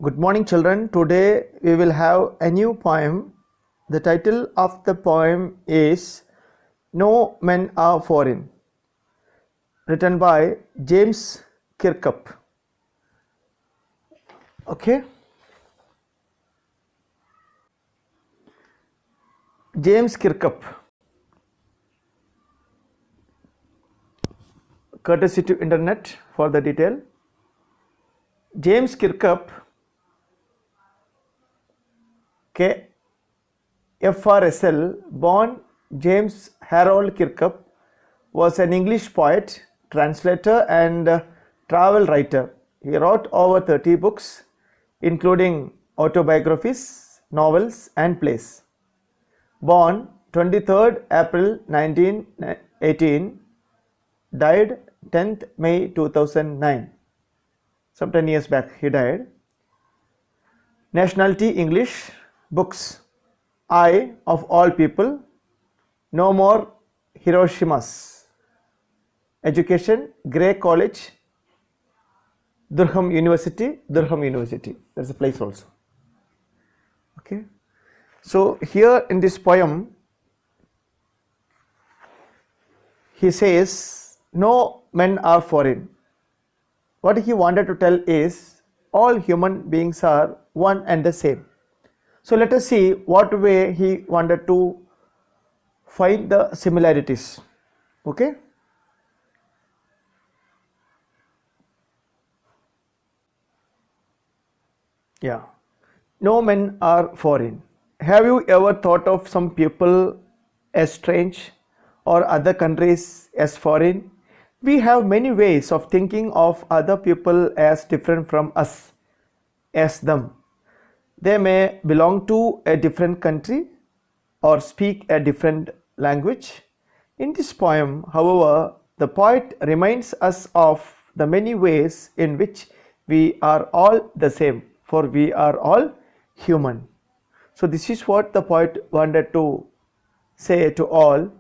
Good morning, children. Today we will have a new poem. The title of the poem is No Men Are Foreign, written by James Kirkup. Okay, James Kirkup, courtesy to internet for the detail. James Kirkup, KFRSL, born James Harold Kirkup, was an English poet, translator, and travel writer. He wrote over 30 books, including autobiographies, novels, and plays. Born 23rd April 1918, died 10th May 2009. Some 10 years back he died. Nationality English. Books: I of All People, No More Hiroshimas. Education: Grey College, Durham University. There's a place also. Okay. So here in this poem, he says, no men are foreign. What he wanted to tell is, all human beings are one and the same. So let us see what way he wanted to find the similarities. Okay. Yeah. No men are foreign. Have you ever thought of some people as strange or other countries as foreign? We have many ways of thinking of other people as different from us, as them. They may belong to a different country or speak a different language. In this poem, however, the poet reminds us of the many ways in which we are all the same, for we are all human. So this is what the poet wanted to say to all.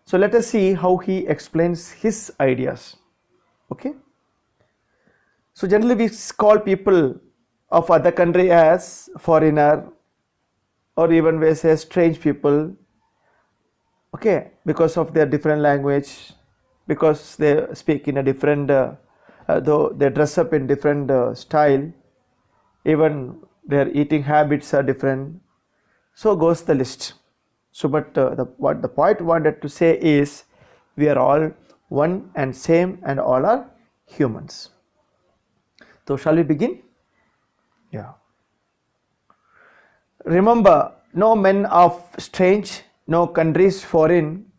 So let us see how he explains his ideas. Okay. So generally we call people of other country as foreigner, or even we say strange people. Okay, because of their different language, because they speak in a different, though they dress up in different style, even their eating habits are different. So goes the list. So, but what the poet wanted to say is, we are all one and same, and all are humans. So, shall we begin? Yeah. Remember, no men are strange, no countries foreign.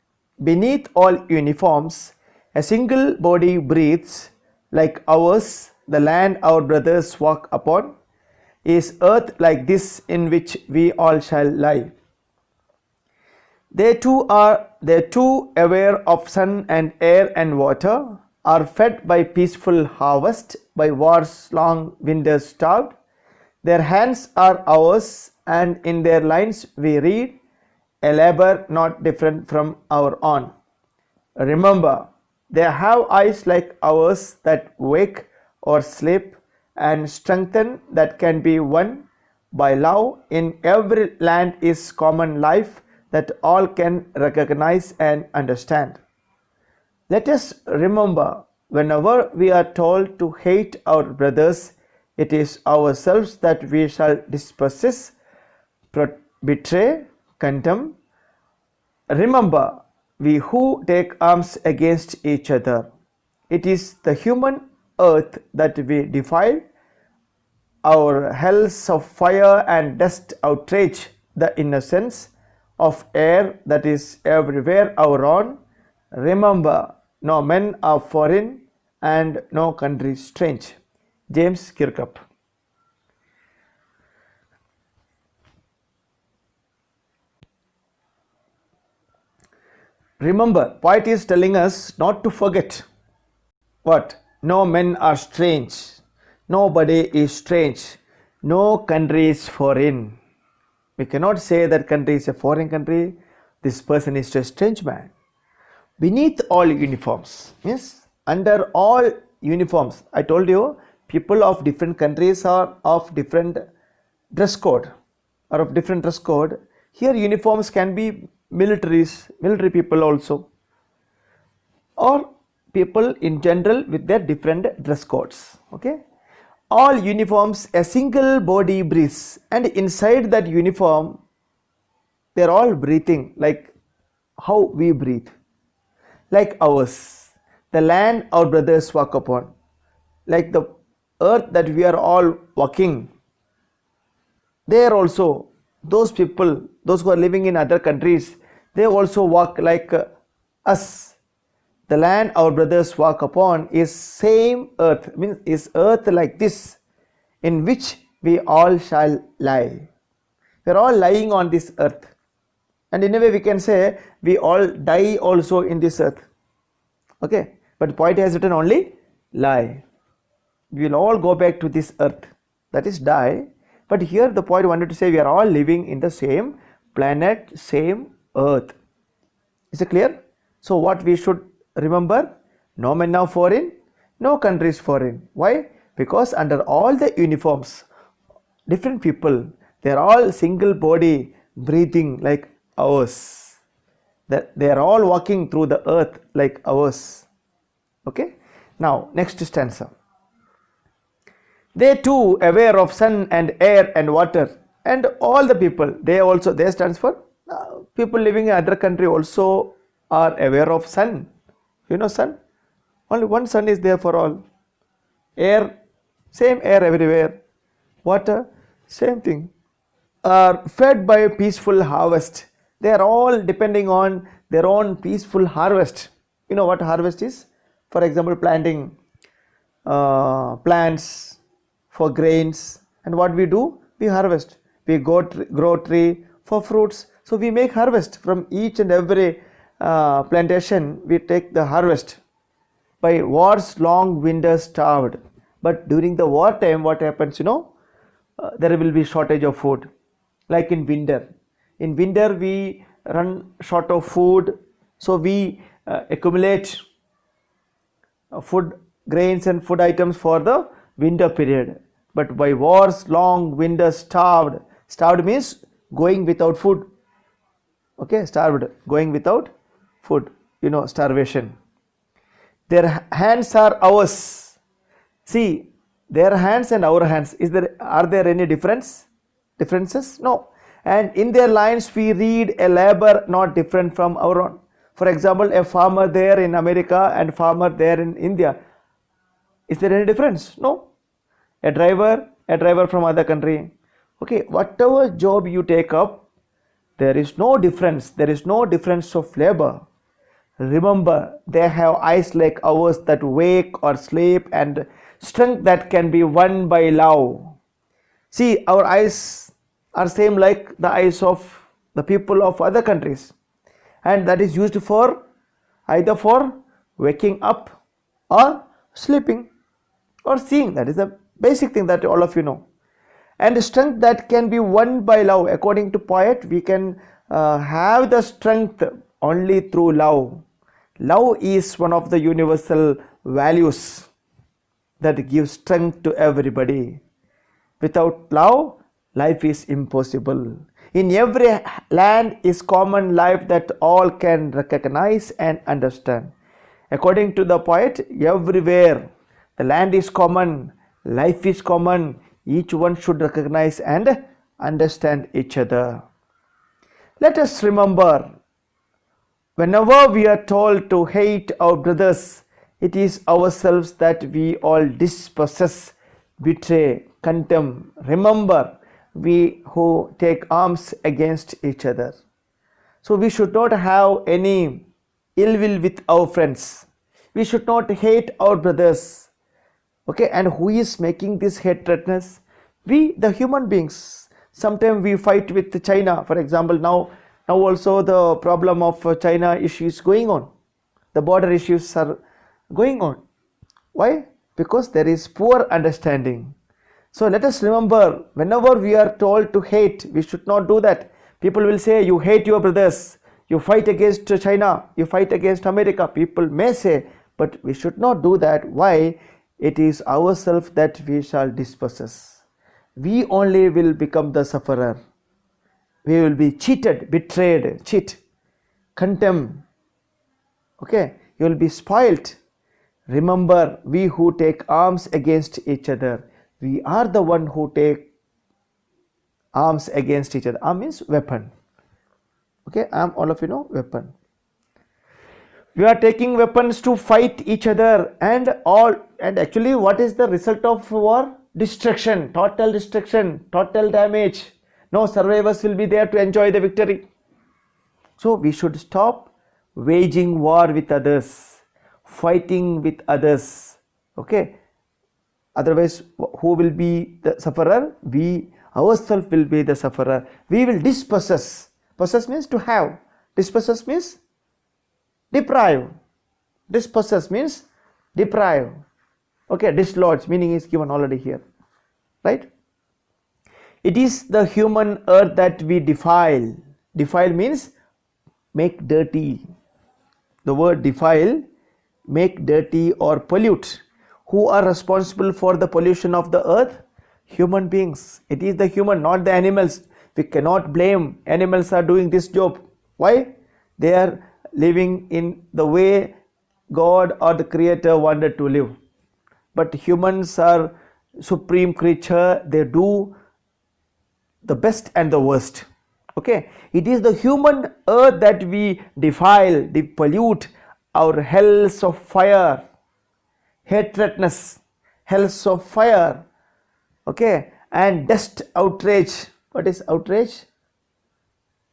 Beneath all uniforms, a single body breathes like ours. The land our brothers walk upon is earth like this in which we all shall lie. They too aware of sun and air and water, are fed by peaceful harvest, by war's long winters starved. Their hands are ours, and in their lines we read a labor not different from our own. Remember, they have eyes like ours that wake or sleep, and strengthen that can be won by love. In every land is common life that all can recognize and understand. Let us remember, whenever we are told to hate our brothers, it is ourselves that we shall dispossess, betray, condemn. Remember, we who take arms against each other, it is the human earth that we defile. Our hells of fire and dust outrage the innocence of air that is everywhere our own. Remember, no men are foreign and no country strange. James Kirkup. Remember, poet is telling us not to forget. What? No men are strange. Nobody is strange. No country is foreign. We cannot say that country is a foreign country. This person is a strange man. Beneath all uniforms, means under all uniforms. I told you people of different countries are of different dress code or of different dress code. Here uniforms can be military people also, or people in general with their different dress codes. Okay, all uniforms a single body breathes, and inside that uniform they are all breathing like how we breathe, like ours, the land our brothers walk upon, like the earth that we are all walking. They are also, those people, those who are living in other countries, they also walk like us. The land our brothers walk upon is same earth, means is earth like this, in which we all shall lie. We are all lying on this earth, and in a way we can say we all die also in this earth. Okay, but poet has written only lie. We will all go back to this earth, that is die. But here the poet wanted to say we are all living in the same planet, same earth. Is it clear? So what we should remember? No man now foreign, no country is foreign. Why? Because under all the uniforms, different people, they are all single body breathing like ours. That they are all walking through the earth like ours. Okay. Now next stanza. They too aware of sun and air and water, and all the people, they also, they stands for people living in other country also are aware of sun. You know sun? Only one sun is there for all. Air, same air everywhere. Water, same thing. Are fed by peaceful harvest. They are all depending on their own peaceful harvest. You know what harvest is? For example, planting plants for grains, and what we do? We harvest. We grow tree for fruits. So we make harvest from each and every plantation. We take the harvest. By war's long winter starved. But during the war time, what happens? There will be shortage of food. Like in winter. In winter we run short of food, so we accumulate food, grains and food items for the winter period. But by war's long winter starved. Starved means going without food. Okay, starved, going without food. Starvation. Their hands are ours. See, their hands and our hands. Are there any differences? No. And in their lines we read a labor not different from our own. For example, a farmer there in America and farmer there in India. Is there any difference? No. A driver from other country. Okay, whatever job you take up, there is no difference. There is no difference of labor. Remember, they have eyes like ours that wake or sleep, and strength that can be won by love. See, our eyes are same like the eyes of the people of other countries, and that is used for either for waking up or sleeping or seeing. That is the basic thing that all of you know. And strength that can be won by love. According to poet, we can have the strength only through love. Love is one of the universal values that gives strength to everybody. Without love, life is impossible. In every land is common life that all can recognize and understand. According to the poet, everywhere the land is common, life is common. Each one should recognize and understand each other. Let us remember, whenever we are told to hate our brothers, it is ourselves that we all dispossess, betray, contemn. Remember, we who take arms against each other. So we should not have any ill will with our friends. We should not hate our brothers. Okay, and who is making this hatredness? We, the human beings. Sometimes we fight with China. For example, now also the problem of China issue is going on. The border issues are going on. Why? Because there is poor understanding. So let us remember, whenever we are told to hate, we should not do that. People will say, you hate your brothers, you fight against China, you fight against America. People may say, but we should not do that. Why? it is ourselves that we shall dispossess. We only will become the sufferer. We will be cheated, betrayed, cheat, condemned. Okay, you will be spoilt. Remember, we who take arms against each other, we are the one who take arms against each other. Arm means weapon. Okay, arm, all of you know, weapon. We are taking weapons to fight each other, and actually what is the result of war? Destruction, total damage. No survivors will be there to enjoy the victory. So we should stop waging war with others, fighting with others. Okay, otherwise who will be the sufferer? We ourselves will be the sufferer. We will dispossess. Possess means to have. Dispossess means deprive. Dispossess means deprive. Okay, dislodge meaning is given already here, right? It is the human earth that we defile. Defile means make dirty. The word defile, make dirty or pollute. Who are responsible for the pollution of the earth? Human beings. It is the human, not the animals. We cannot blame animals are doing this job. Why? They are living in the way God or the Creator wanted to live. But humans are supreme creature. They do the best and the worst. Okay, it is the human earth that we defile, pollute, our hells of fire, hatredness, hells of fire. Okay, and dust outrage. What is outrage?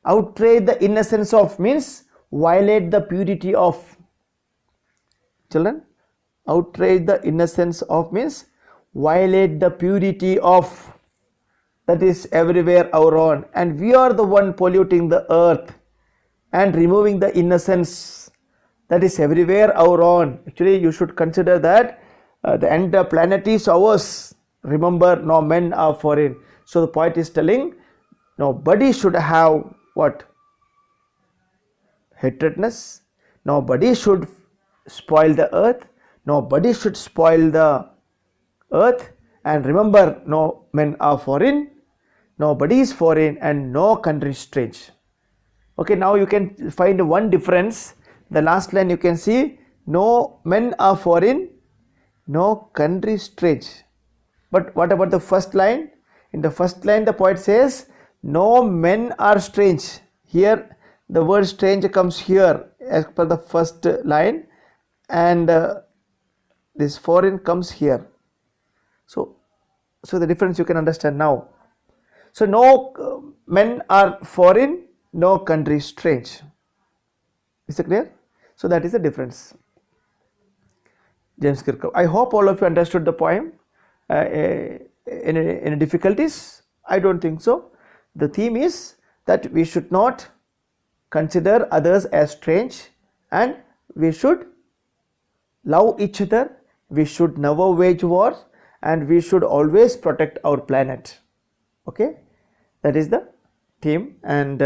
Outrage the innocence of means violate the purity of. Children, outrage the innocence of means violate the purity of. That is everywhere around, and we are the one polluting the earth and removing the innocence that is everywhere around. Actually, you should consider that the entire planet is ours. Remember, no men are foreign. So the poet is telling, nobody should have what? Hatredness. Nobody should spoil the earth. Nobody should spoil the earth. And remember, no men are foreign. Nobody is foreign and no country is strange. Okay, now you can find one difference. The last line you can see, no men are foreign, no country is strange. But what about the first line? In the first line the poet says, no men are strange. Here the word strange comes here as per the first line, and this foreign comes here. So the difference you can understand now. So no men are foreign, no country is strange. Is it clear? So that is the difference. James Kirkhope. I hope all of you understood the poem. Any difficulties? I don't think so. The theme is that we should not consider others as strange, and we should love each other. We should never wage war, and we should always protect our planet. Okay, that is the theme. And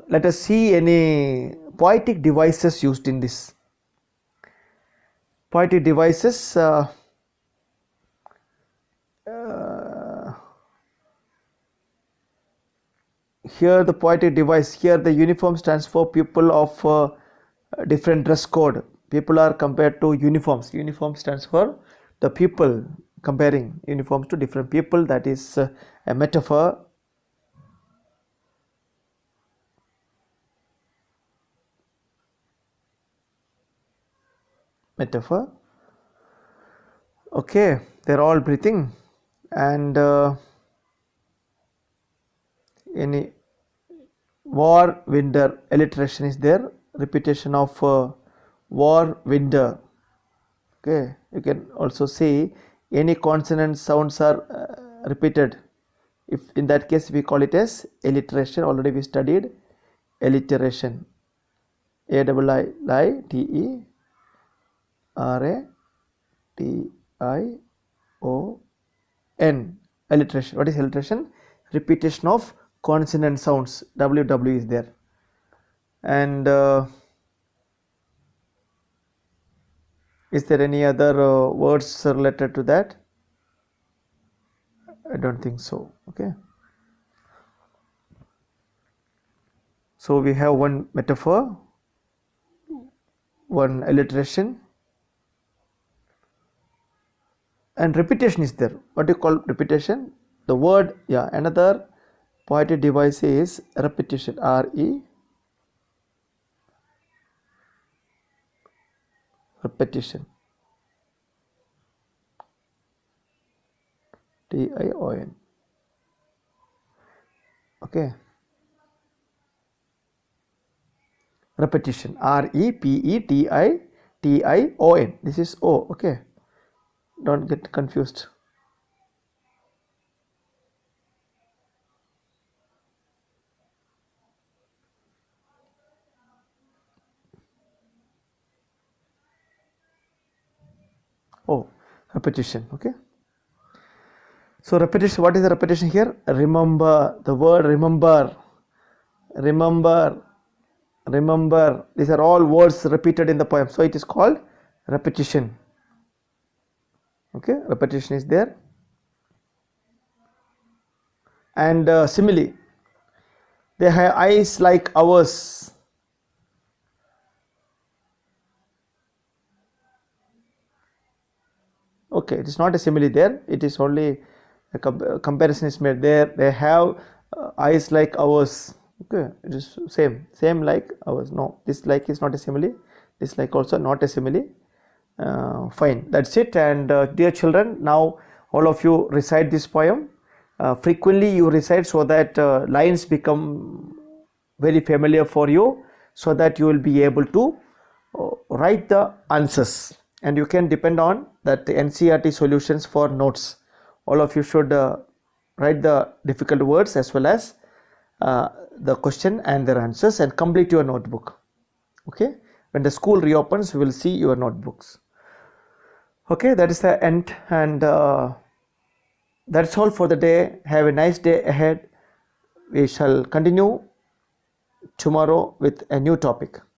let us see any poetic devices used in this. Poetic devices. Here the poetic device, here the uniform stands for people of different dress code. People are compared to uniforms. Uniform stands for the people, comparing uniforms to different people. That is a metaphor. Metaphor. Okay, they're all breathing, and any war winter alliteration is there, repetition of war winter. Okay, you can also see any consonant sounds are repeated. If in that case we call it as alliteration. Already we studied alliteration. AIITERATION. Alliteration. What is alliteration? Repetition of consonant sounds. WW is there. And Is there any other words related to that? I don't think so. Okay. So we have one metaphor, one alliteration, and repetition is there. What do you call repetition? The word, yeah, another poetic device is repetition. Repetition. Tion. Okay. Repetition. Repetition. This is O. Okay. Don't get confused. Oh, repetition. Okay. So repetition, what is the repetition here? Remember, the word remember, remember, remember. These are all words repeated in the poem. So it is called repetition. Okay, repetition is there. And simile. They have eyes like ours. Okay, it is not a simile there. It is only a comparison is made there. They have eyes like ours. Okay, it is same like ours. No, this like is not a simile. This like also not a simile. Fine, that's it. And dear children, now all of you recite this poem. Frequently you recite so that lines become very familiar for you, so that you will be able to write the answers, and you can depend on that NCERT solutions for notes. All of you should write the difficult words as well as the question and their answers, and complete your notebook. Okay, when the school reopens, we will see your notebooks. Okay, that is the end, and that's all for the day. Have a nice day ahead. We shall continue tomorrow with a new topic.